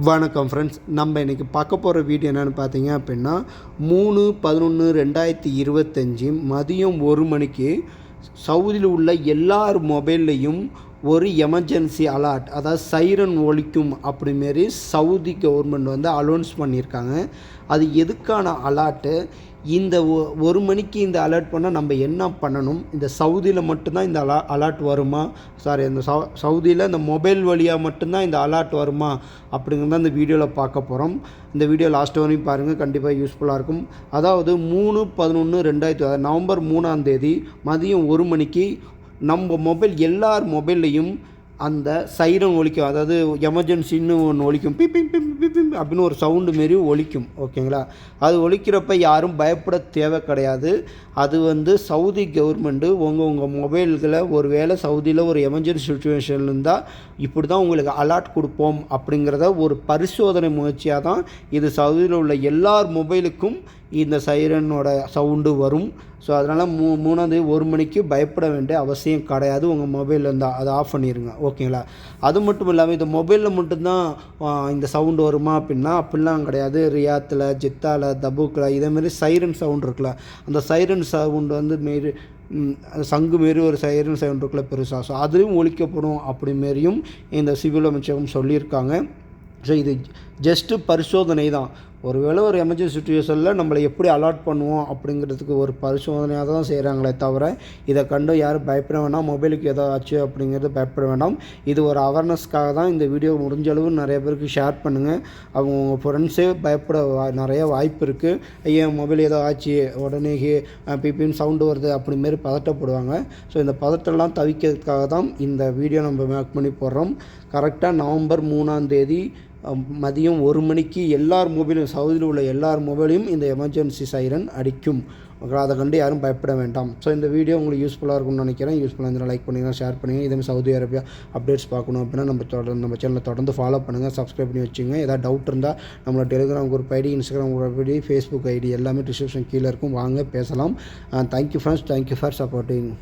வணக்கம் ஃப்ரெண்ட்ஸ், நம்ம இன்றைக்கி பார்க்க போகிற வீடியோ என்னென்னு பார்த்தீங்க அப்படின்னா 3/11/2025 மதியம் 1 மணிக்கு சவுதியில் உள்ள எல்லார் மொபைல்லையும் ஒரு எமர்ஜென்சி அலர்ட், அதாவது சைரன் ஒலிக்கும் அப்படிமாரி சவுதி கவர்மெண்ட் அலௌன்ஸ் பண்ணியிருக்காங்க. அது எதுக்கான அலர்ட்டு? இந்த 1 மணிக்கு இந்த அலர்ட் பண்ணால் நம்ம என்ன பண்ணணும்? இந்த சவுதியில் மட்டும்தான் இந்த அலர்ட் வருமா? இந்த சவுதியில் இந்த மொபைல் வழியாக மட்டும்தான் இந்த அலர்ட் வருமா அப்படிங்கிறத இந்த வீடியோவில் பார்க்க போகிறோம். இந்த வீடியோ லாஸ்ட் வரையும் பாருங்கள், கண்டிப்பாக யூஸ்ஃபுல்லாக இருக்கும். அதாவது 3/11/2000 நவம்பர் 3ஆம் தேதி மதியம் 1 மணிக்கு நம்ம மொபைல் எல்லார் மொபைல்லையும் அந்த சைரன் ஒலிக்கும், அதாவது எமர்ஜென்சின்னு ஒன்று ஒலிக்கும், பிப் பிப் பிப் பிப் பிப் அப்படின்னு ஒரு சவுண்டு மாரி ஒலிக்கும். ஓகேங்களா? அது ஒலிக்கிறப்ப யாரும் பயப்பட தேவை கிடையாது. அது சவுதி கவர்மெண்ட்டு உங்கள் மொபைல்களை ஒரு வேளை சவுதியில் ஒரு எமர்ஜென்சி சுச்சுவேஷன் இருந்தால் இப்படி தான் உங்களுக்கு அலர்ட் கொடுப்போம் அப்படிங்கிறத ஒரு பரிசோதனை முயற்சியாக தான் இது சவுதியில் உள்ள எல்லார் மொபைலுக்கும் இந்த சைரனோட சவுண்டு வரும். ஸோ அதனால் 3ஆம் தேதி 1 மணிக்கு பயப்பட வேண்டிய அவசியம் கிடையாது. உங்கள் மொபைலில் இருந்தால் அதை ஆஃப் பண்ணிடுங்க. ஓகேங்களா? அது மட்டும் இல்லாமல் இந்த மொபைலில் மட்டும்தான் இந்த சவுண்டு வருமா அப்படின்னா அப்படிலாம் கிடையாது. ரியாத்தில், ஜித்தாவில், தபூக்கில் இதேமாரி சைரன் சவுண்ட் இருக்குல்ல, அந்த சைரன் சவுண்டு மாரி சங்கு மாரி ஒரு சைரன் சவுண்ட் இருக்குல்ல பெருசாக, ஸோ அதுலேயும் ஒலிக்கப்படும் அப்படிமாரியும் இந்த சிவில் அமைச்சகம் சொல்லியிருக்காங்க. ஸோ இது ஜஸ்ட்டு பரிசோதனை தான். ஒருவேளை ஒரு எமர்ஜென்சி சுச்சுவேஷனில் நம்மளை எப்படி அலாட் பண்ணுவோம் அப்படிங்கிறதுக்கு ஒரு பரிசோதனையாக தான் செய்கிறாங்களே தவிர இதை கண்டு யாரும் பயப்பட வேண்டாம், மொபைலுக்கு ஏதோ ஆச்சு அப்படிங்கிறது பயப்பட வேண்டாம். இது ஒரு அவேர்னஸ்க்காக தான் இந்த வீடியோ. முடிஞ்ச அளவு நிறைய பேருக்கு ஷேர் பண்ணுங்கள். அவங்க உங்கள் ஃப்ரெண்ட்ஸே பயப்பட நிறைய வாய்ப்பு இருக்குது. ஐயோ மொபைல் ஏதோ ஆச்சு, உடனே பிபின்னு சவுண்டு வருது அப்படிமாரி பதட்டப்படுவாங்க. ஸோ இந்த பதட்டம்லாம் தவிர்க்கிறதுக்காக தான் இந்த வீடியோ நம்ம மேக் பண்ணி போடுறோம். கரெக்டாக நவம்பர் 3ஆம் தேதி மதியம் 1 மணிக்கு எல்லார் மொபைலும், சவுதியில் உள்ள எல்லார் மொபைலையும் இந்த எமர்ஜென்சி சைரன் அடிக்கும். அதை கண்டு யாரும் பயப்பட வேண்டாம். ஸோ இந்த வீடியோ உங்களுக்கு யூஸ்ஃபுல்லாக இருக்கும்னு நினைக்கிறேன். யூஸ்ஃபுல்லாக இருந்தால் லைக் பண்ணுங்கள், ஷேர் பண்ணுங்கள். இதேமாதிரி சவுதி அரேபியா அப்டேட்ஸ் பார்க்கணும் அப்படின்னா நம்ம சேனலை தொடர்ந்து ஃபாலோ பண்ணுங்கள், சப்ஸ்கிரைப் பண்ணி வச்சுங்க. ஏதாவது டவுட் இருந்தால் நம்மளோட Telegram group ID, Instagram group ID, Facebook ID எல்லாமே டிஸ்கிரிப்ஷன் கீழே இருக்கும். வாங்க பேசலாம். Thank you friends, thank you for supporting.